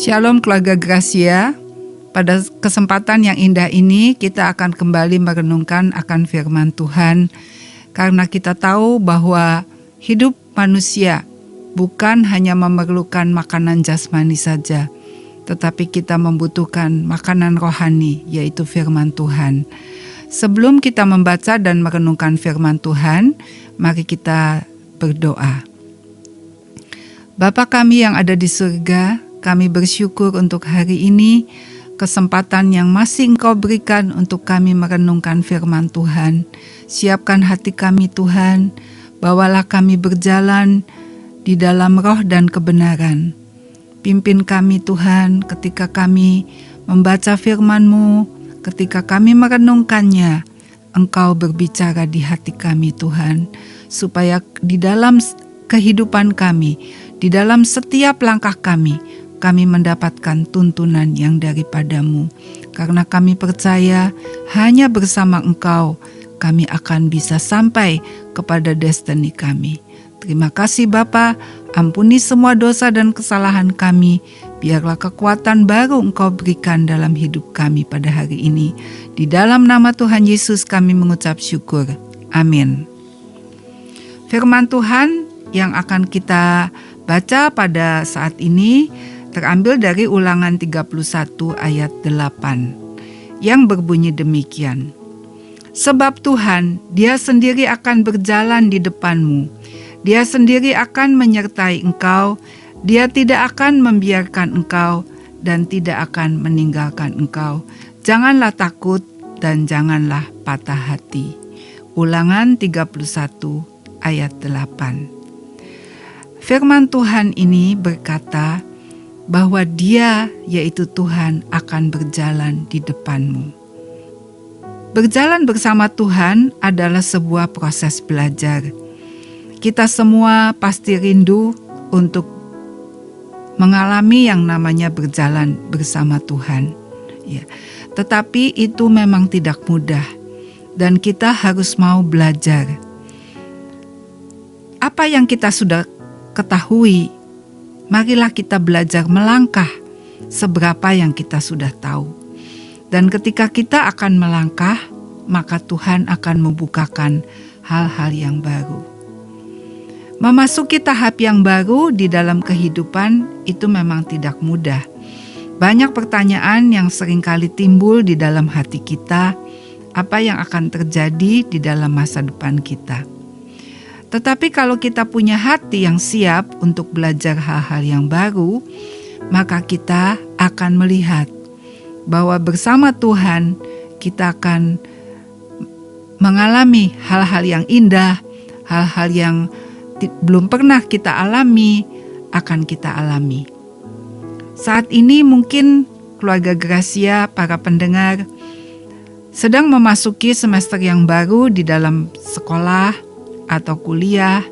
Shalom keluarga Gracia. Pada kesempatan yang indah ini kita akan kembali merenungkan akan firman Tuhan, karena kita tahu bahwa hidup manusia bukan hanya memerlukan makanan jasmani saja, tetapi kita membutuhkan makanan rohani, yaitu firman Tuhan. Sebelum kita membaca dan merenungkan firman Tuhan, mari kita berdoa. Bapa kami yang ada di surga, kami bersyukur untuk hari ini, kesempatan yang masih Engkau berikan untuk kami merenungkan firman Tuhan. Siapkan hati kami Tuhan, bawalah kami berjalan di dalam roh dan kebenaran. Pimpin kami Tuhan ketika kami membaca firman-Mu, ketika kami merenungkannya, Engkau berbicara di hati kami Tuhan, supaya di dalam kehidupan kami, di dalam setiap langkah kami mendapatkan tuntunan yang daripada-Mu. Karena kami percaya hanya bersama Engkau kami akan bisa sampai kepada destiny kami. Terima kasih Bapa, ampuni semua dosa dan kesalahan kami. Biarlah kekuatan baru Engkau berikan dalam hidup kami pada hari ini. Di dalam nama Tuhan Yesus kami mengucap syukur. Amin. Firman Tuhan yang akan kita baca pada saat ini terambil dari Ulangan 31 ayat 8 yang berbunyi demikian. Sebab Tuhan, Dia sendiri akan berjalan di depan-Mu. Dia sendiri akan menyertai engkau. Dia tidak akan membiarkan engkau dan tidak akan meninggalkan engkau. Janganlah takut dan janganlah patah hati. Ulangan 31 ayat 8. Firman Tuhan ini berkata bahwa Dia, yaitu Tuhan, akan berjalan di depanmu. Berjalan bersama Tuhan adalah sebuah proses belajar. Kita semua pasti rindu untuk mengalami yang namanya berjalan bersama Tuhan. Ya, tetapi itu memang tidak mudah dan kita harus mau belajar. Apa yang kita sudah ketahui, marilah kita belajar melangkah seberapa yang kita sudah tahu. Dan ketika kita akan melangkah, maka Tuhan akan membukakan hal-hal yang baru. Memasuki tahap yang baru di dalam kehidupan itu memang tidak mudah. Banyak pertanyaan yang seringkali timbul di dalam hati kita, apa yang akan terjadi di dalam masa depan kita. Tetapi kalau kita punya hati yang siap untuk belajar hal-hal yang baru, maka kita akan melihat bahwa bersama Tuhan kita akan mengalami hal-hal yang indah, hal-hal yang belum pernah kita alami, akan kita alami. Saat ini mungkin keluarga Gracia, para pendengar, sedang memasuki semester yang baru di dalam sekolah atau kuliah.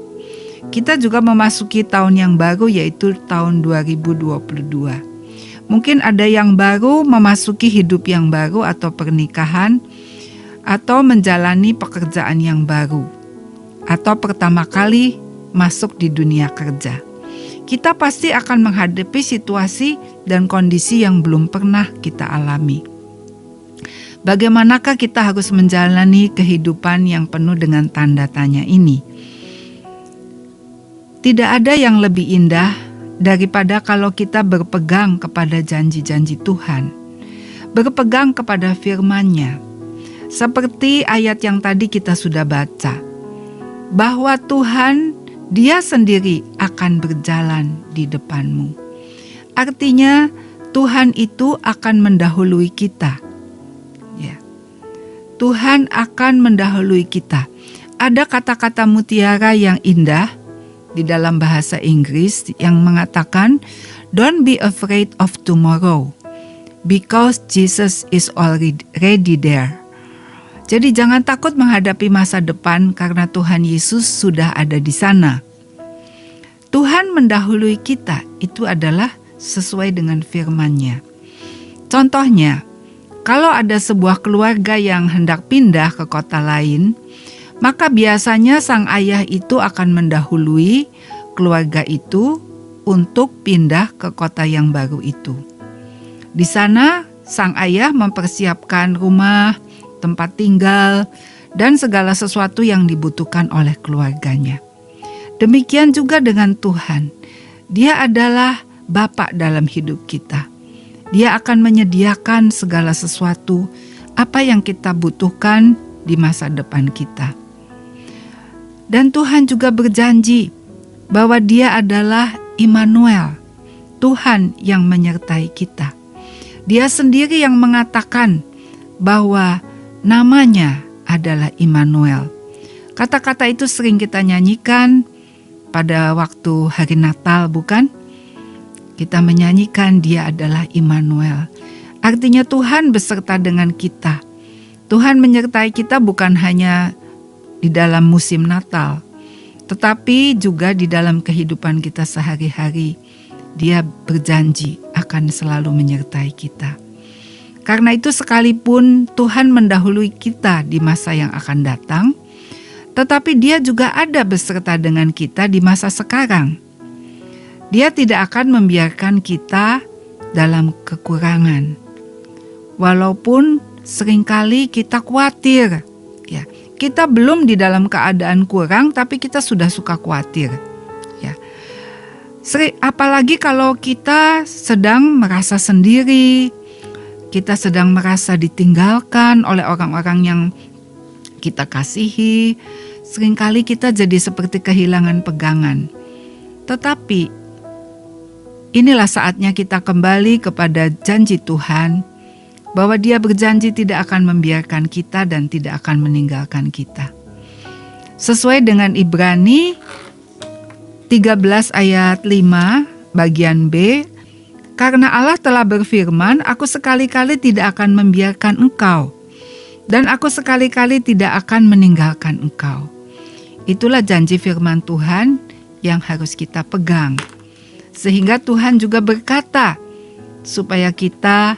Kita juga memasuki tahun yang baru, yaitu tahun 2022. Mungkin ada yang baru memasuki hidup yang baru atau pernikahan, atau menjalani pekerjaan yang baru, atau pertama kali masuk di dunia kerja. Kita pasti akan menghadapi situasi dan kondisi yang belum pernah kita alami. Bagaimanakah kita harus menjalani kehidupan yang penuh dengan tanda tanya ini? Tidak ada yang lebih indah daripada kalau kita berpegang kepada janji-janji Tuhan, berpegang kepada firman-Nya. Seperti ayat yang tadi kita sudah baca, bahwa Tuhan, Dia sendiri akan berjalan di depanmu. Artinya Tuhan itu akan mendahului kita. Ya. Tuhan akan mendahului kita. Ada kata-kata mutiara yang indah di dalam bahasa Inggris yang mengatakan, "Don't be afraid of tomorrow, because Jesus is already there." Jadi jangan takut menghadapi masa depan karena Tuhan Yesus sudah ada di sana. Tuhan mendahului kita, itu adalah sesuai dengan firman-Nya. Contohnya, kalau ada sebuah keluarga yang hendak pindah ke kota lain, maka biasanya sang ayah itu akan mendahului keluarga itu untuk pindah ke kota yang baru itu. Di sana, sang ayah mempersiapkan rumah, tempat tinggal, dan segala sesuatu yang dibutuhkan oleh keluarganya. Demikian juga dengan Tuhan. Dia adalah Bapa dalam hidup kita. Dia akan menyediakan segala sesuatu apa yang kita butuhkan di masa depan kita. Dan Tuhan juga berjanji bahwa Dia adalah Immanuel, Tuhan yang menyertai kita. Dia sendiri yang mengatakan bahwa namanya adalah Immanuel. Kata-kata itu sering kita nyanyikan pada waktu hari Natal, bukan? Kita menyanyikan Dia adalah Immanuel. Artinya Tuhan beserta dengan kita. Tuhan menyertai kita bukan hanya di dalam musim Natal, tetapi juga di dalam kehidupan kita sehari-hari. Dia berjanji akan selalu menyertai kita. Karena itu sekalipun Tuhan mendahului kita di masa yang akan datang, tetapi Dia juga ada beserta dengan kita di masa sekarang. Dia tidak akan membiarkan kita dalam kekurangan. Walaupun seringkali kita khawatir, ya, kita belum di dalam keadaan kurang, tapi kita sudah suka khawatir. Ya. Apalagi kalau kita sedang merasa sendiri, kita sedang merasa ditinggalkan oleh orang-orang yang kita kasihi, seringkali kita jadi seperti kehilangan pegangan. Tetapi inilah saatnya kita kembali kepada janji Tuhan, bahwa Dia berjanji tidak akan membiarkan kita dan tidak akan meninggalkan kita. Sesuai dengan Ibrani 13 ayat 5 bagian B, karena Allah telah berfirman, aku sekali-kali tidak akan membiarkan engkau, dan aku sekali-kali tidak akan meninggalkan engkau. Itulah janji firman Tuhan yang harus kita pegang. Sehingga Tuhan juga berkata, supaya kita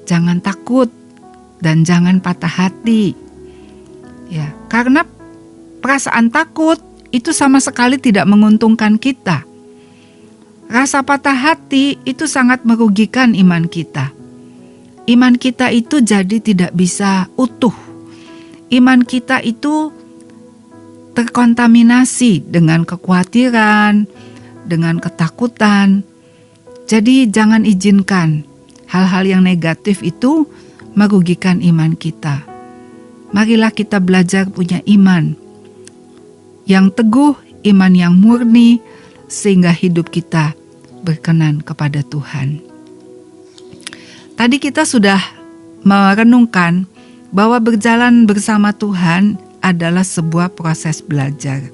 jangan takut dan jangan patah hati. Ya, karena perasaan takut itu sama sekali tidak menguntungkan kita. Rasa patah hati itu sangat merugikan iman kita. Iman kita itu jadi tidak bisa utuh. Iman kita itu terkontaminasi dengan kekhawatiran, dengan ketakutan. Jadi jangan izinkan hal-hal yang negatif itu merugikan iman kita. Marilah kita belajar punya iman yang teguh, iman yang murni, sehingga hidup kita berkenan kepada Tuhan. Tadi kita sudah merenungkan bahwa berjalan bersama Tuhan adalah sebuah proses belajar.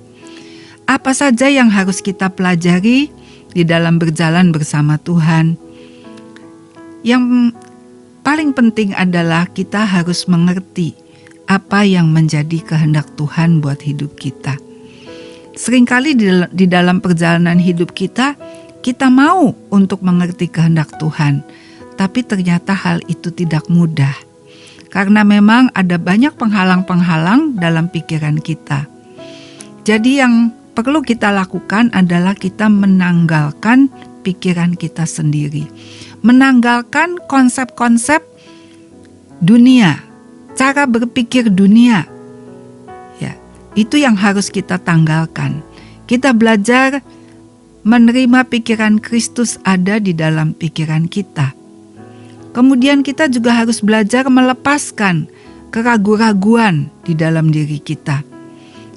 Apa saja yang harus kita pelajari di dalam berjalan bersama Tuhan? Yang paling penting adalah kita harus mengerti apa yang menjadi kehendak Tuhan buat hidup kita. Seringkali di dalam perjalanan hidup kita mau untuk mengerti kehendak Tuhan, tapi ternyata hal itu tidak mudah. Karena memang ada banyak penghalang-penghalang dalam pikiran kita. Jadi yang perlu kita lakukan adalah kita menanggalkan pikiran kita sendiri. Menanggalkan konsep-konsep dunia, cara berpikir dunia. Ya, itu yang harus kita tanggalkan. Kita belajar menerima pikiran Kristus ada di dalam pikiran kita. Kemudian kita juga harus belajar melepaskan keraguan-raguan di dalam diri kita.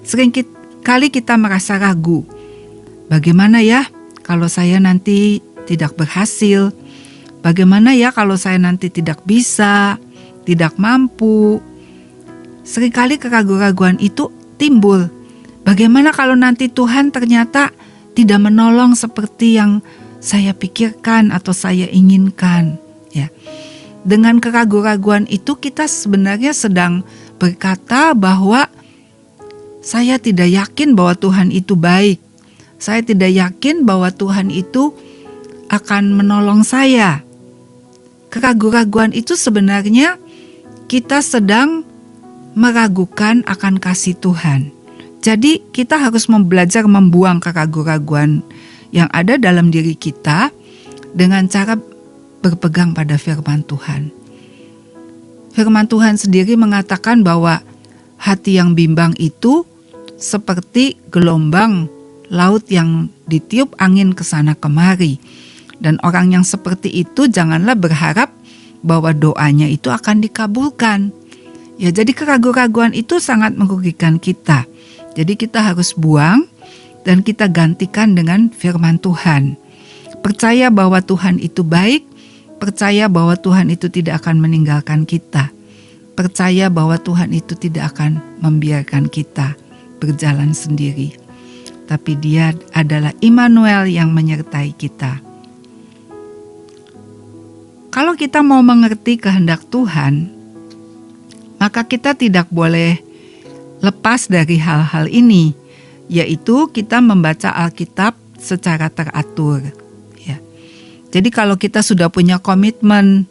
Seringkali kita merasa ragu. Bagaimana ya kalau saya nanti tidak berhasil? Bagaimana ya kalau saya nanti tidak bisa, tidak mampu? Seringkali keraguan-raguan itu timbul. Bagaimana kalau nanti Tuhan ternyata tidak menolong seperti yang saya pikirkan atau saya inginkan? Ya. Dengan keraguan-raguan itu kita sebenarnya sedang berkata bahwa saya tidak yakin bahwa Tuhan itu baik. Saya tidak yakin bahwa Tuhan itu akan menolong saya. Keraguan-raguan itu sebenarnya kita sedang meragukan akan kasih Tuhan. Jadi kita harus belajar membuang keraguan-raguan yang ada dalam diri kita dengan cara berpegang pada firman Tuhan. Firman Tuhan sendiri mengatakan bahwa hati yang bimbang itu seperti gelombang laut yang ditiup angin ke sana kemari. Dan orang yang seperti itu janganlah berharap bahwa doanya itu akan dikabulkan. Ya, jadi keraguan-keraguan itu sangat merugikan kita. Jadi kita harus buang dan kita gantikan dengan firman Tuhan. Percaya bahwa Tuhan itu baik, percaya bahwa Tuhan itu tidak akan meninggalkan kita. Percaya bahwa Tuhan itu tidak akan membiarkan kita berjalan sendiri. Tapi Dia adalah Immanuel yang menyertai kita. Kalau kita mau mengerti kehendak Tuhan, maka kita tidak boleh lepas dari hal-hal ini, yaitu kita membaca Alkitab secara teratur. Ya. Jadi kalau kita sudah punya komitmen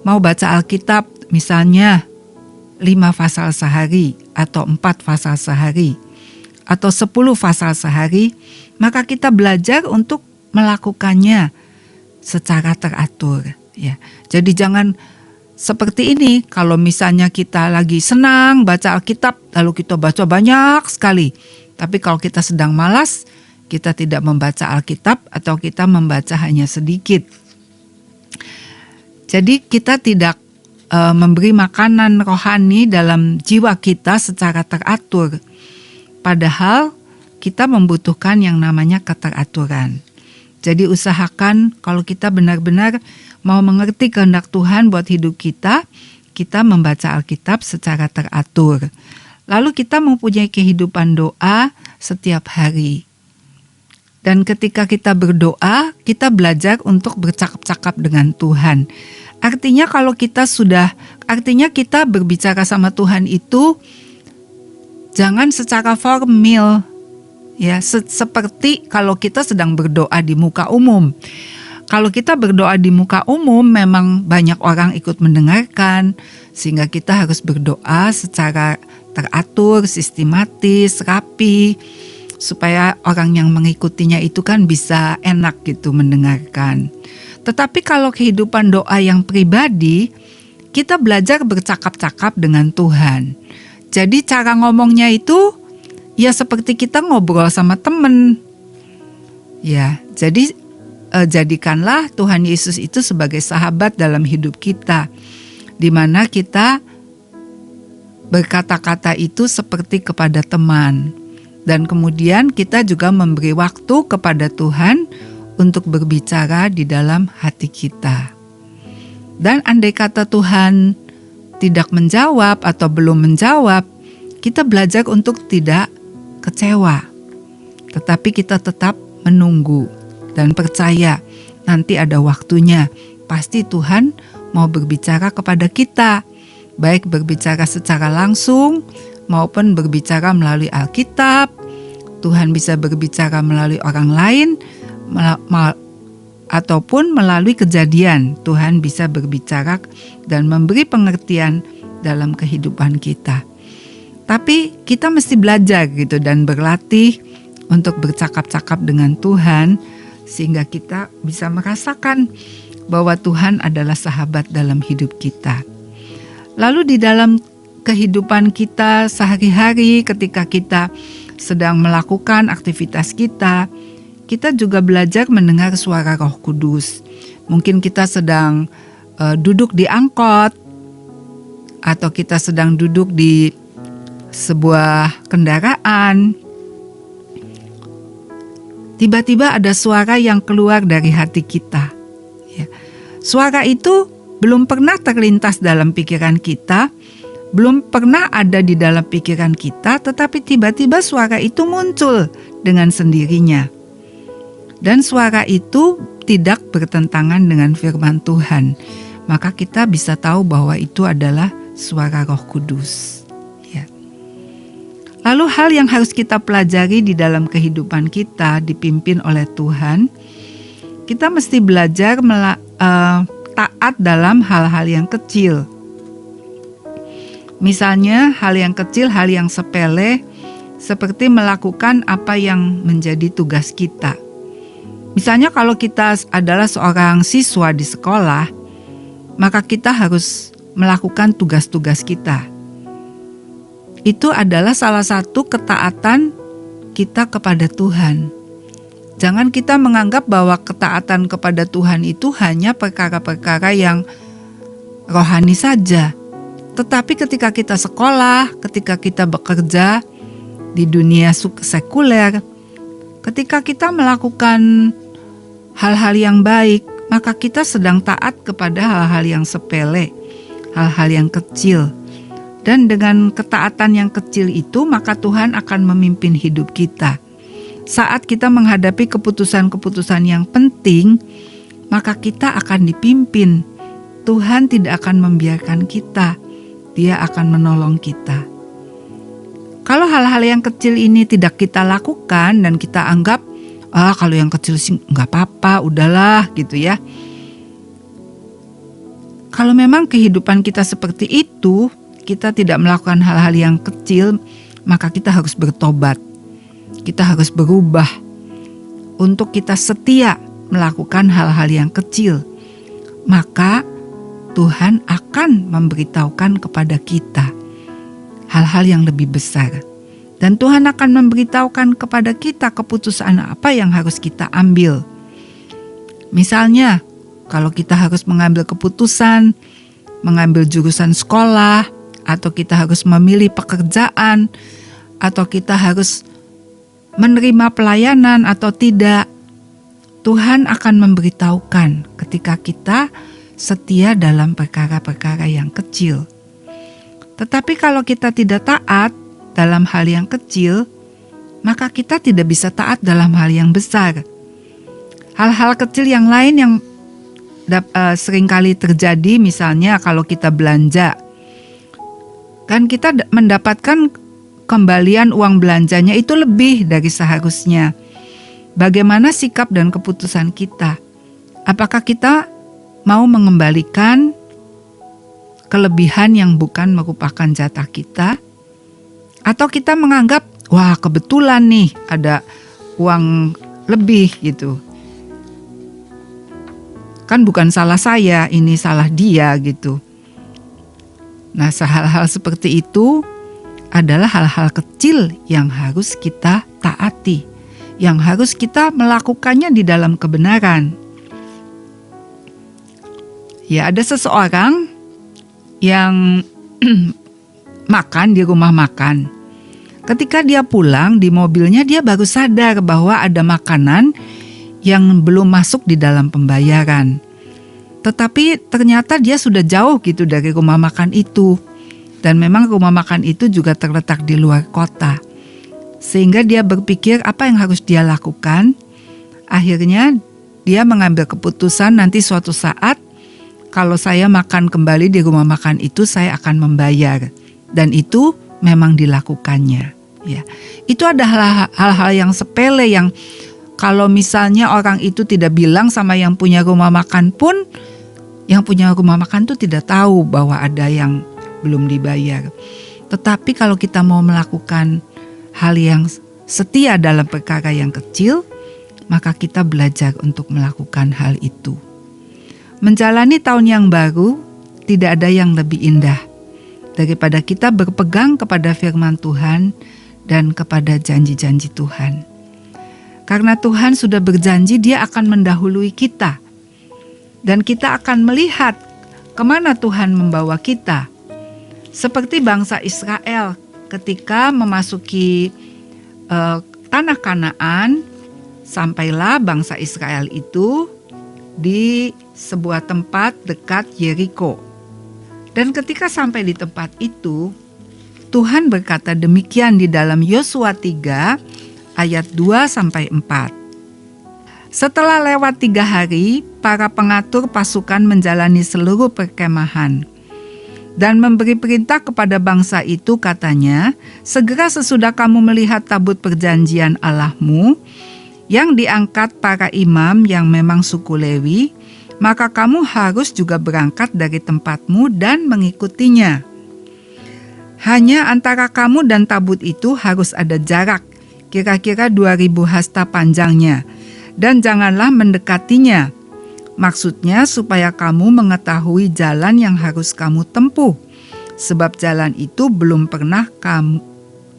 mau baca Alkitab, misalnya 5 pasal sehari atau 4 pasal sehari atau 10 pasal sehari, maka kita belajar untuk melakukannya secara teratur. Ya. Jadi jangan seperti ini, kalau misalnya kita lagi senang baca Alkitab, lalu kita baca banyak sekali. Tapi kalau kita sedang malas, kita tidak membaca Alkitab atau kita membaca hanya sedikit. Jadi kita tidak memberi makanan rohani dalam jiwa kita secara teratur. Padahal kita membutuhkan yang namanya keteraturan. Jadi usahakan kalau kita benar-benar mau mengerti kehendak Tuhan buat hidup kita, kita membaca Alkitab secara teratur. Lalu kita mempunyai kehidupan doa setiap hari. Dan ketika kita berdoa, kita belajar untuk bercakap-cakap dengan Tuhan. Artinya kita berbicara sama Tuhan itu jangan secara formal. Ya, seperti kalau kita sedang berdoa di muka umum. Kalau kita berdoa di muka umum memang banyak orang ikut mendengarkan, sehingga kita harus berdoa secara teratur, sistematis, rapi, supaya orang yang mengikutinya itu kan bisa enak gitu mendengarkan. Tetapi kalau kehidupan doa yang pribadi, kita belajar bercakap-cakap dengan Tuhan. Jadi cara ngomongnya itu ya seperti kita ngobrol sama teman. Ya, jadi jadikanlah Tuhan Yesus itu sebagai sahabat dalam hidup kita, di mana kita berkata-kata itu seperti kepada teman. Dan kemudian kita juga memberi waktu kepada Tuhan untuk berbicara di dalam hati kita. Dan andai kata Tuhan tidak menjawab atau belum menjawab, kita belajar untuk tidak kecewa, tetapi kita tetap menunggu dan percaya nanti ada waktunya. Pasti Tuhan mau berbicara kepada kita, baik berbicara secara langsung maupun berbicara melalui Alkitab. Tuhan bisa berbicara melalui orang lain ataupun melalui kejadian. Tuhan bisa berbicara dan memberi pengertian dalam kehidupan kita. Tapi kita mesti belajar gitu dan berlatih untuk bercakap-cakap dengan Tuhan sehingga kita bisa merasakan bahwa Tuhan adalah sahabat dalam hidup kita. Lalu di dalam kehidupan kita sehari-hari ketika kita sedang melakukan aktivitas kita, kita juga belajar mendengar suara Roh Kudus. Mungkin kita sedang duduk di angkot atau kita sedang duduk di sebuah kendaraan, tiba-tiba ada suara yang keluar dari hati kita. Ya. Suara itu belum pernah terlintas dalam pikiran kita, belum pernah ada di dalam pikiran kita, tetapi tiba-tiba suara itu muncul dengan sendirinya. Dan suara itu tidak bertentangan dengan firman Tuhan. Maka kita bisa tahu bahwa itu adalah suara Roh Kudus. Lalu hal yang harus kita pelajari di dalam kehidupan kita dipimpin oleh Tuhan, kita mesti belajar taat dalam hal-hal yang kecil. Misalnya hal yang kecil, hal yang sepele, seperti melakukan apa yang menjadi tugas kita. Misalnya kalau kita adalah seorang siswa di sekolah, maka kita harus melakukan tugas-tugas kita. Itu adalah salah satu ketaatan kita kepada Tuhan. Jangan kita menganggap bahwa ketaatan kepada Tuhan itu hanya perkara-perkara yang rohani saja. Tetapi ketika kita sekolah, ketika kita bekerja di dunia sekuler, ketika kita melakukan hal-hal yang baik, maka kita sedang taat kepada hal-hal yang sepele, hal-hal yang kecil. Dan dengan ketaatan yang kecil itu, maka Tuhan akan memimpin hidup kita. Saat kita menghadapi keputusan-keputusan yang penting, maka kita akan dipimpin. Tuhan tidak akan membiarkan kita. Dia akan menolong kita. Kalau hal-hal yang kecil ini tidak kita lakukan dan kita anggap, kalau yang kecil sih nggak apa-apa, udahlah gitu ya. Kalau memang kehidupan kita seperti itu, kita tidak melakukan hal-hal yang kecil, maka kita harus bertobat. Kita harus berubah untuk kita setia melakukan hal-hal yang kecil. Maka Tuhan akan memberitahukan kepada kita hal-hal yang lebih besar. Dan Tuhan akan memberitahukan kepada kita keputusan apa yang harus kita ambil. Misalnya, kalau kita harus mengambil keputusan, mengambil jurusan sekolah, atau kita harus memilih pekerjaan, atau kita harus menerima pelayanan atau tidak, Tuhan akan memberitahukan ketika kita setia dalam perkara-perkara yang kecil. Tetapi kalau kita tidak taat dalam hal yang kecil, maka kita tidak bisa taat dalam hal yang besar. Hal-hal kecil yang lain yang seringkali terjadi, misalnya kalau kita belanja, kan kita mendapatkan kembalian uang belanjanya itu lebih dari seharusnya. Bagaimana sikap dan keputusan kita? Apakah kita mau mengembalikan kelebihan yang bukan merupakan jatah kita? Atau kita menganggap, wah kebetulan nih ada uang lebih gitu. Kan bukan salah saya, ini salah dia gitu. Nah, hal-hal seperti itu adalah hal-hal kecil yang harus kita taati, yang harus kita melakukannya di dalam kebenaran. Ya, ada seseorang yang makan di rumah makan. Ketika dia pulang di mobilnya, dia baru sadar bahwa ada makanan yang belum masuk di dalam pembayaran. Tetapi ternyata dia sudah jauh gitu dari rumah makan itu. Dan memang rumah makan itu juga terletak di luar kota. Sehingga dia berpikir apa yang harus dia lakukan. Akhirnya dia mengambil keputusan nanti suatu saat kalau saya makan kembali di rumah makan itu saya akan membayar. Dan itu memang dilakukannya. Ya, itu ada hal-hal yang sepele yang kalau misalnya orang itu tidak bilang sama yang punya rumah makan pun, yang punya rumah makan itu tidak tahu bahwa ada yang belum dibayar. Tetapi kalau kita mau melakukan hal yang setia dalam perkara yang kecil, maka kita belajar untuk melakukan hal itu. Menjalani tahun yang baru tidak ada yang lebih indah daripada kita berpegang kepada firman Tuhan dan kepada janji-janji Tuhan. Karena Tuhan sudah berjanji dia akan mendahului kita. Dan kita akan melihat kemana Tuhan membawa kita. Seperti bangsa Israel ketika memasuki tanah Kanaan, sampailah bangsa Israel itu di sebuah tempat dekat Yeriko. Dan ketika sampai di tempat itu, Tuhan berkata demikian di dalam Yosua 3 ayat 2-4. Setelah lewat 3 hari, para pengatur pasukan menjalani seluruh perkemahan dan memberi perintah kepada bangsa itu, katanya, segera sesudah kamu melihat tabut perjanjian Allahmu yang diangkat para imam yang memang suku Lewi, maka kamu harus juga berangkat dari tempatmu dan mengikutinya. Hanya antara kamu dan tabut itu harus ada jarak, kira-kira 2000 hasta panjangnya. dan janganlah mendekatinya. Maksudnya supaya kamu mengetahui jalan yang harus kamu tempuh, sebab jalan itu belum pernah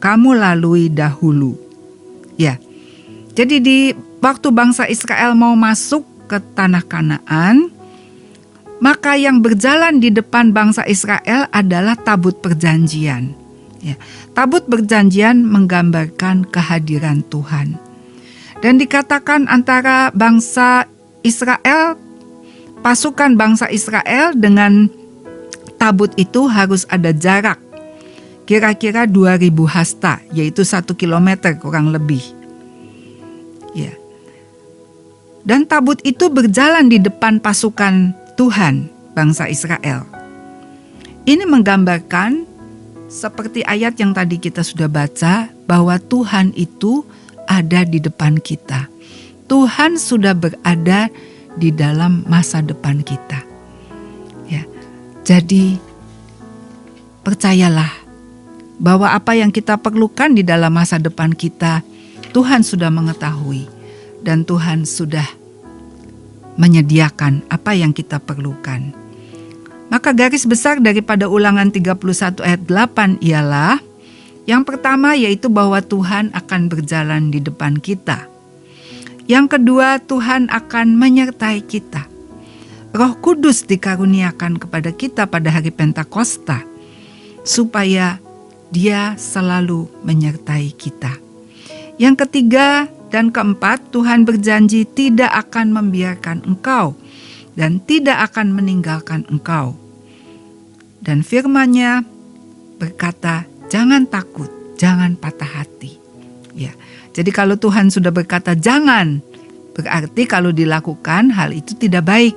kamu lalui dahulu. Ya, jadi di waktu bangsa Israel mau masuk ke tanah Kanaan, maka yang berjalan di depan bangsa Israel adalah tabut perjanjian. Ya, tabut perjanjian menggambarkan kehadiran Tuhan. Dan dikatakan antara bangsa Israel, pasukan bangsa Israel dengan tabut itu harus ada jarak kira-kira 2000 hasta, yaitu 1 kilometer kurang lebih. Ya. Dan tabut itu berjalan di depan pasukan Tuhan, bangsa Israel. Ini menggambarkan seperti ayat yang tadi kita sudah baca, bahwa Tuhan itu ada di depan kita. Tuhan sudah berada di dalam masa depan kita. Ya. Jadi percayalah bahwa apa yang kita perlukan di dalam masa depan kita, Tuhan sudah mengetahui dan Tuhan sudah menyediakan apa yang kita perlukan. Maka garis besar daripada Ulangan 31 ayat 8 ialah yang pertama, yaitu bahwa Tuhan akan berjalan di depan kita. Yang kedua, Tuhan akan menyertai kita. Roh Kudus dikaruniakan kepada kita pada hari Pentakosta, supaya Dia selalu menyertai kita. Yang ketiga dan keempat, Tuhan berjanji tidak akan membiarkan engkau dan tidak akan meninggalkan engkau. Dan firman-Nya berkata, jangan takut, jangan patah hati. Ya. Jadi kalau Tuhan sudah berkata jangan, berarti kalau dilakukan hal itu tidak baik.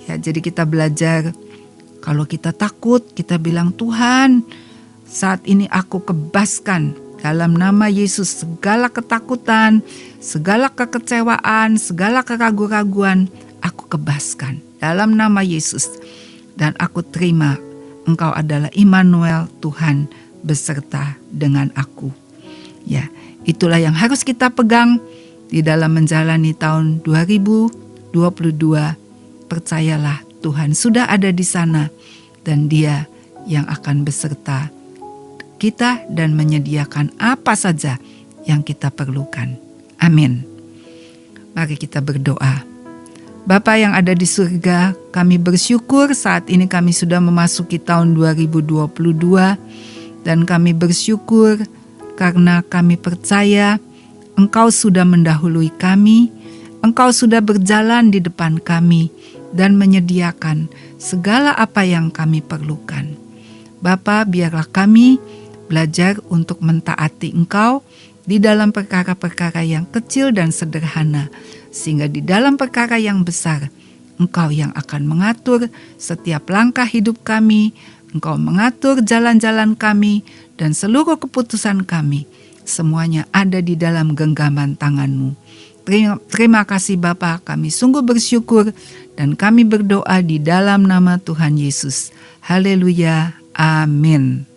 Ya, jadi kita belajar, kalau kita takut, kita bilang, Tuhan, saat ini aku kebaskan dalam nama Yesus segala ketakutan, segala kekecewaan, segala keraguan-raguan, aku kebaskan dalam nama Yesus. Dan aku terima Engkau adalah Immanuel, Tuhan beserta dengan aku. Ya, itulah yang harus kita pegang di dalam menjalani tahun 2022. Percayalah, Tuhan sudah ada di sana dan Dia yang akan beserta kita dan menyediakan apa saja yang kita perlukan. Amin. Mari kita berdoa. Bapa yang ada di surga, kami bersyukur saat ini kami sudah memasuki tahun 2022 dan kami bersyukur karena kami percaya Engkau sudah mendahului kami, Engkau sudah berjalan di depan kami dan menyediakan segala apa yang kami perlukan. Bapa, biarlah kami belajar untuk mentaati Engkau di dalam perkara-perkara yang kecil dan sederhana, sehingga di dalam perkara yang besar, Engkau yang akan mengatur setiap langkah hidup kami, Engkau mengatur jalan-jalan kami, dan seluruh keputusan kami, semuanya ada di dalam genggaman tangan-Mu. Terima kasih Bapa, kami sungguh bersyukur, dan kami berdoa di dalam nama Tuhan Yesus. Haleluya, amin.